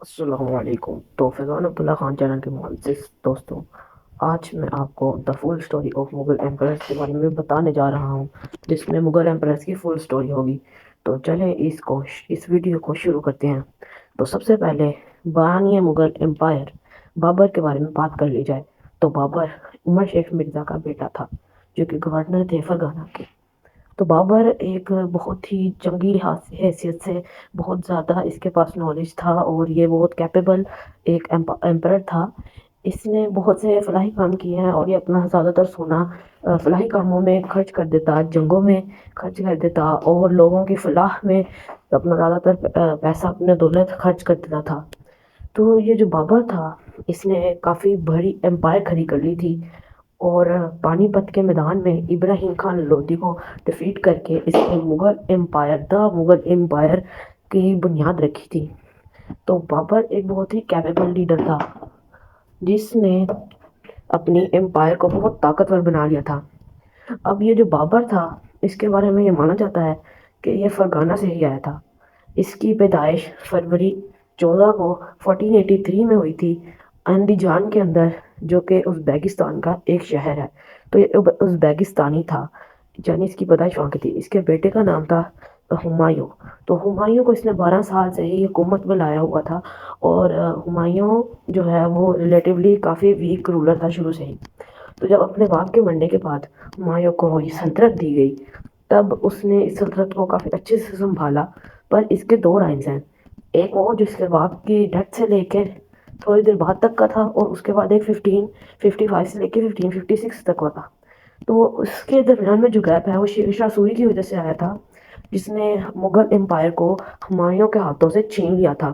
السلام علیکم۔ تو فیضان عبداللہ خان چینل کے معزز دوستوں، آج میں آپ کو دا فل اسٹوری آف مغل ایمپررز کے بارے میں بتانے جا رہا ہوں، جس میں مغل ایمپررز کی فل اسٹوری ہوگی۔ تو چلیں اس ویڈیو کو شروع کرتے ہیں۔ تو سب سے پہلے بانی مغل امپائر بابر کے بارے میں بات کر لی جائے تو بابر عمر شیخ مرزا کا بیٹا تھا، جو کہ گورنر تھے فرغانہ کے۔ تو بابر ایک بہت ہی جنگی حیثیت سے بہت زیادہ اس کے پاس نالج تھا، اور یہ بہت کیپیبل ایک ایمپرر تھا۔ اس نے بہت سے فلاحی کام کیے ہیں، اور یہ اپنا زیادہ تر سونا فلاحی کاموں میں خرچ کر دیتا، جنگوں میں خرچ کر دیتا، اور لوگوں کی فلاح میں اپنا زیادہ تر پیسہ، اپنے دولت خرچ کر دیتا تھا۔ تو یہ جو بابر تھا، اس نے کافی بڑی امپائر کھڑی کر لی تھی، اور پانی پت کے میدان میں ابراہیم خان لودھی کو ڈیفیٹ کر کے اس نے مغل امپائر کی بنیاد رکھی تھی۔ تو بابر ایک بہت ہی کیپیبل لیڈر تھا، جس نے اپنی امپائر کو بہت طاقتور بنا لیا تھا۔ اب یہ جو بابر تھا، اس کے بارے میں یہ مانا جاتا ہے کہ یہ فرغانہ سے ہی آیا تھا۔ اس کی پیدائش فروری 14 کو 1483 میں ہوئی تھی، اندیجان کے اندر، جو کہ ازبیکستان کا ایک شہر ہے۔ تو یہ ازبیکستانی تھا، یعنی اس کی پیدائش وہاں کی تھی۔ اس کے بیٹے کا نام تھا ہمایوں۔ تو ہمایوں کو اس نے 12 سال سے ہی حکومت میں لایا ہوا تھا، اور ہمایوں جو ہے وہ ریلیٹیولی کافی ویک رولر تھا شروع سے ہی۔ تو جب اپنے باپ کے مرنے کے بعد ہمایوں کو یہ سلطنت دی گئی، تب اس نے اس سلطنت کو کافی اچھے سے سنبھالا۔ پر اس کے دو رائنس ہیں، ایک وہ جو اس کے باپ کی ڈیتھ سے لے کے تھوڑی دیر بعد تک کا تھا، اور اس کے بعد ایک 1555 سے لے کے 1556 تک کا تھا۔ تو اس کے درمیان میں جو گیپ ہے وہ شیر شاہ سوری کی وجہ سے آیا تھا، جس نے مغل امپائر کو ہمایوں کے ہاتھوں سے چھین لیا تھا،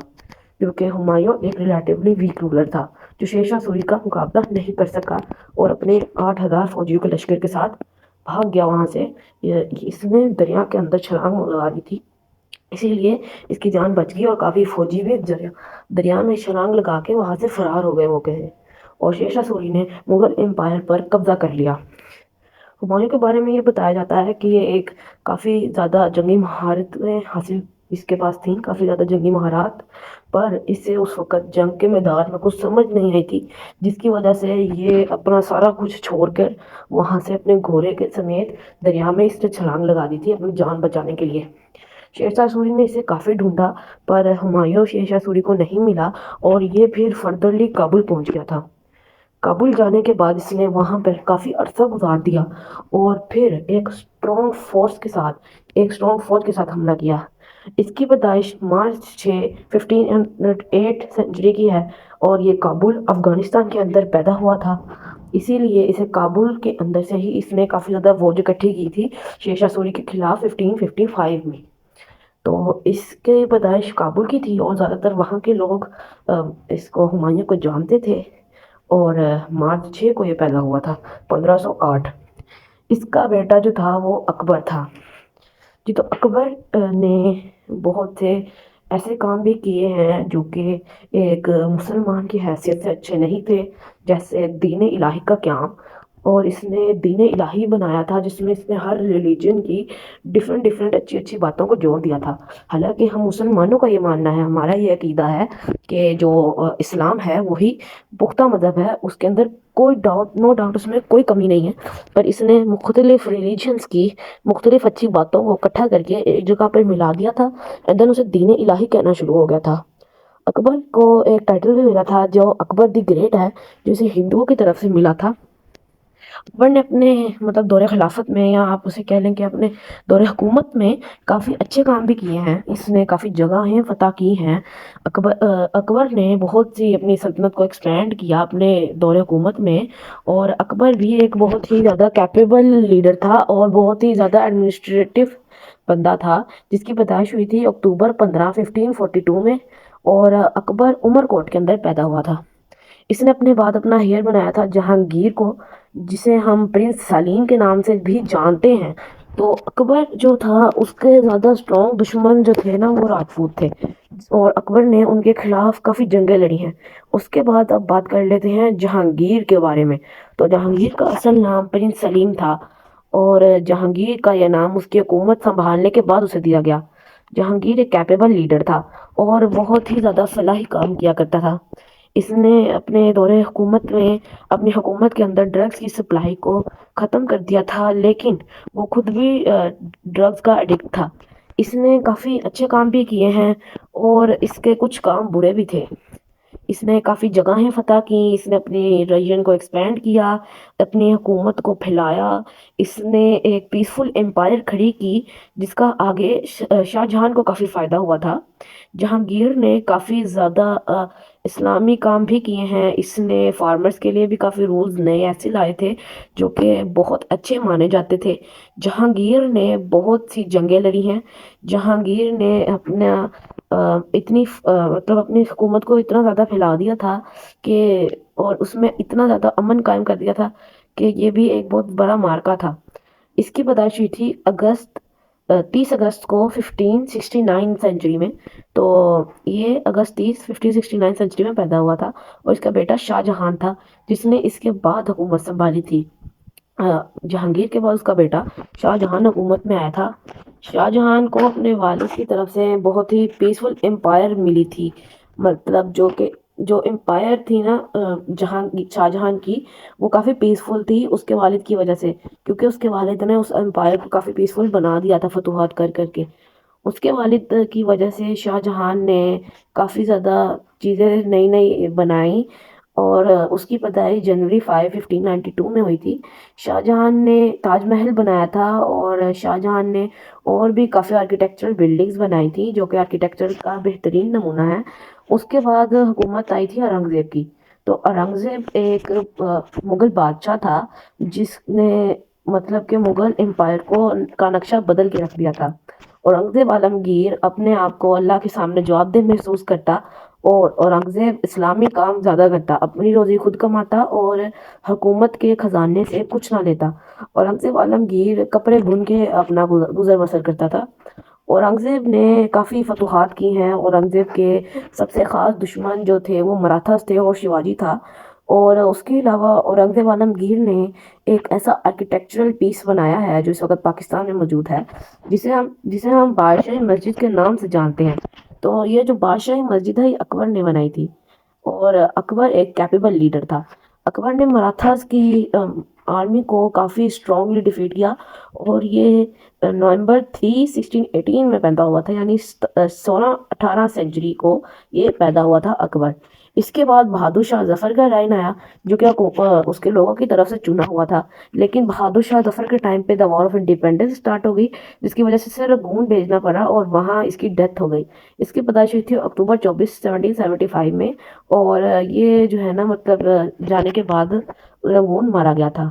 کیونکہ ہمایوں ایک ریلیٹیولی ویک رولر تھا، جو شیر شاہ سوری کا مقابلہ نہیں کر سکا، اور اپنے 8,000 فوجیوں کے لشکر کے ساتھ بھاگ گیا وہاں سے۔ اس نے دریا کے اندر چھلانگ لگا دی تھی، اسی لیے اس کی جان بچ گئی، اور کافی فوجی بھی دریا میں چھلانگ لگا کے وہاں سے فرار ہو گئے موقع سے، اور شیر شاہ سوری نے مغل امپائر پر قبضہ کر لیا۔ ہمایوں کے بارے میں یہ بتایا جاتا ہے کہ یہ ایک کافی زیادہ جنگی مہارتیں حاصل اس کے پاس تھیں، کافی زیادہ جنگی مہارات، پر اسے اس وقت جنگ کے میدان میں کچھ سمجھ نہیں آئی تھی، جس کی وجہ سے یہ اپنا سارا کچھ چھوڑ کر وہاں سے اپنے گھوڑے کے سمیت دریا میں اس نے چھلانگ لگا دی تھی اپنی جان بچانے کے لیے۔ شیر شاہ سوری نے اسے کافی ڈھونڈا، پر ہمایوں شیر شاہ سوری کو نہیں ملا، اور یہ پھر فردرلی کابل پہنچ گیا تھا۔ کابل جانے کے بعد اس نے وہاں پر کافی عرصہ گزار دیا، اور پھر ایک اسٹرانگ فوج کے ساتھ حملہ کیا۔ اس کی پیدائش مارچ 6 1508 سنچری کی ہے، اور یہ کابل افغانستان کے اندر پیدا ہوا تھا، اسی لیے اسے کابل کے اندر سے ہی اس نے کافی زیادہ فوج اکٹھی کی تھی شیر شاہ سوری کے خلاف 1555 میں۔ تو اس کی پیدائش کابل کی تھی، اور زیادہ تر وہاں کے لوگ اس کو ہمایوں کو جانتے تھے، اور مارچ 6 کو یہ پیدا ہوا تھا 1508۔ اس کا بیٹا جو تھا وہ اکبر تھا جی۔ تو اکبر نے بہت سے ایسے کام بھی کیے ہیں جو کہ ایک مسلمان کی حیثیت سے اچھے نہیں تھے، جیسے دین الہی کا قیام، اور اس نے دین الہی بنایا تھا، جس میں اس نے ہر ریلیجن کی ڈیفرنٹ اچھی اچھی باتوں کو جوڑ دیا تھا۔ حالانکہ ہم مسلمانوں کا یہ ماننا ہے، ہمارا یہ عقیدہ ہے کہ جو اسلام ہے وہی پختہ مذہب ہے، اس کے اندر کوئی نو ڈاؤٹ، اس میں کوئی کمی نہیں ہے، پر اس نے مختلف ریلیجنز کی مختلف اچھی باتوں کو اکٹھا کر کے ایک جگہ پر ملا دیا تھا، اینڈ دین اسے دین الہی کہنا شروع ہو گیا تھا۔ اکبر کو ایک ٹائٹل بھی ملا تھا جو اکبر دی گریٹ ہے، جو اسے ہندوؤں کی طرف سے ملا تھا۔ اکبر نے اپنے دور خلافت میں، یا آپ اسے کہہ لیں کہ اپنے دور حکومت میں، کافی اچھے کام بھی کیے ہیں۔ اس نے کافی جگہیں فتح کی ہیں۔ اکبر نے بہت سی اپنی سلطنت کو ایکسپینڈ کیا اپنے دور حکومت میں، اور اکبر بھی ایک بہت ہی زیادہ کیپیبل لیڈر تھا، اور بہت ہی زیادہ ایڈمنسٹریٹو بندہ تھا، جس کی پیدائش ہوئی تھی اکتوبر 15 1542 میں، اور اکبر عمر کوٹ کے اندر پیدا ہوا تھا۔ اس نے اپنے بعد اپنا ہیئر بنایا تھا جہانگیر کو، جسے ہم پرنس سلیم کے نام سے بھی جانتے ہیں۔ تو اکبر جو تھا، اس کے زیادہ اسٹرانگ دشمن جو تھے نا، وہ راجپوت تھے، اور اکبر نے ان کے خلاف کافی جنگیں لڑی ہیں۔ اس کے بعد اب بات کر لیتے ہیں جہانگیر کے بارے میں۔ تو جہانگیر کا اصل نام پرنس سلیم تھا، اور جہانگیر کا یہ نام اس کی حکومت سنبھالنے کے بعد اسے دیا گیا۔ جہانگیر ایک کیپیبل لیڈر تھا اور بہت ہی زیادہ فلاحی کام کیا کرتا تھا۔ اس نے اپنے دور حکومت میں اپنی حکومت کے اندر ڈرگس کی سپلائی کو ختم کر دیا تھا، لیکن وہ خود بھی ڈرگس کا ایڈکٹ تھا۔ اس نے کافی اچھے کام بھی کیے ہیں اور اس کے کچھ کام برے بھی تھے۔ اس نے کافی جگہیں فتح کی، اس نے اپنی ریجن کو ایکسپینڈ کیا، اپنی حکومت کو پھیلایا۔ اس نے ایک پیسفل امپائر کھڑی کی جس کا آگے شاہ جہان کو کافی فائدہ ہوا تھا۔ جہانگیر نے کافی زیادہ اسلامی کام بھی کیے ہیں۔ اس نے فارمرز کے لیے بھی کافی رولز نئے ایسے لائے تھے جو کہ بہت اچھے مانے جاتے تھے۔ جہانگیر نے بہت سی جنگیں لڑی ہیں۔ جہانگیر نے مطلب اپنی حکومت کو اتنا زیادہ پھیلا دیا تھا کہ اور اس میں اتنا زیادہ امن قائم کر دیا تھا کہ یہ بھی ایک بہت بڑا مارکا تھا۔ اس کی پیدائش ہوئی تھی 30 اگست کو 1569 سینچری میں۔ تو یہ اگست 1569 سینچری میں پیدا ہوا تھا اور اس کا بیٹا شاہ جہان تھا جس نے اس کے بعد حکومت سنبھالی تھی۔ جہانگیر کے بعد اس کا بیٹا شاہ جہان حکومت میں آیا تھا۔ شاہ جہان کو اپنے والد کی طرف سے بہت ہی پیسفل امپائر ملی تھی، مطلب جو امپائر تھی نا شاہ جہان کی، وہ کافی پیسفل تھی اس کے والد کی وجہ سے، کیونکہ اس کے والد نے اس امپائر کو کافی پیسفل بنا دیا تھا فتوحات کر کر کے۔ اس کے والد کی وجہ سے شاہ جہان نے کافی زیادہ چیزیں نئی نئی بنائیں اور اس کی پیدائش جنوری 5 1592 میں ہوئی تھی۔ شاہ جہان نے تاج محل بنایا تھا اور شاہ جہان نے اور بھی کافی آرکیٹیکچرل بلڈنگز بنائی تھی جو کہ آرکیٹیکچر کا بہترین نمونہ ہے۔ اس کے بعد حکومت آئی تھی اورنگزیب کی۔ تو اورنگزیب ایک مغل بادشاہ تھا جس نے مطلب کہ مغل امپائر کا نقشہ بدل کے رکھ دیا تھا۔ اورنگزیب عالمگیر اپنے آپ کو اللہ کے سامنے جواب دہ محسوس کرتا اور اورنگزیب اسلامی کام زیادہ کرتا، اپنی روزی خود کماتا اور حکومت کے خزانے سے کچھ نہ لیتا۔ اورنگزیب عالمگیر کپڑے بن کے اپنا گزر بسر کرتا تھا۔ اورنگزیب نے کافی فتوحات کی ہیں۔ اورنگزیب کے سب سے خاص دشمن جو تھے وہ مراٹھاز تھے اور شیواجی تھا۔ اور اس کے علاوہ اورنگزیب عالمگیر نے ایک ایسا آرکیٹیکچرل پیس بنایا ہے جو اس وقت پاکستان میں موجود ہے، جسے ہم بادشاہی مسجد کے نام سے جانتے ہیں۔ تو یہ جو بادشاہی مسجد ہے یہ اکبر نے بنائی تھی اور اکبر ایک کیپیبل لیڈر تھا۔ اکبر نے مراٹھاز کی آرمی کو کافی اسٹرانگلی ڈیفیٹ کیا اور یہ نومبر 3 1618 میں پیدا ہوا تھا، یعنی 18 سینچری کو یہ پیدا ہوا تھا اکبر۔ اس کے بعد بہادر شاہ ظفر کا رائن آیا جو کہ اس کے لوگوں کی طرف سے چنا ہوا تھا، لیکن بہادر شاہ ظفر کے ٹائم پہ دا وار آف انڈیپینڈنس اسٹارٹ ہو گئی جس کی وجہ سے صرف خون بھیجنا پڑا اور وہاں اس کی ڈیتھ ہو گئی۔ اس کی پیدائش ہوئی تھی اکتوبر 24 1775 میں اور یہ جو ہے نا مطلب جانے کے بعد رنگون مارا گیا تھا۔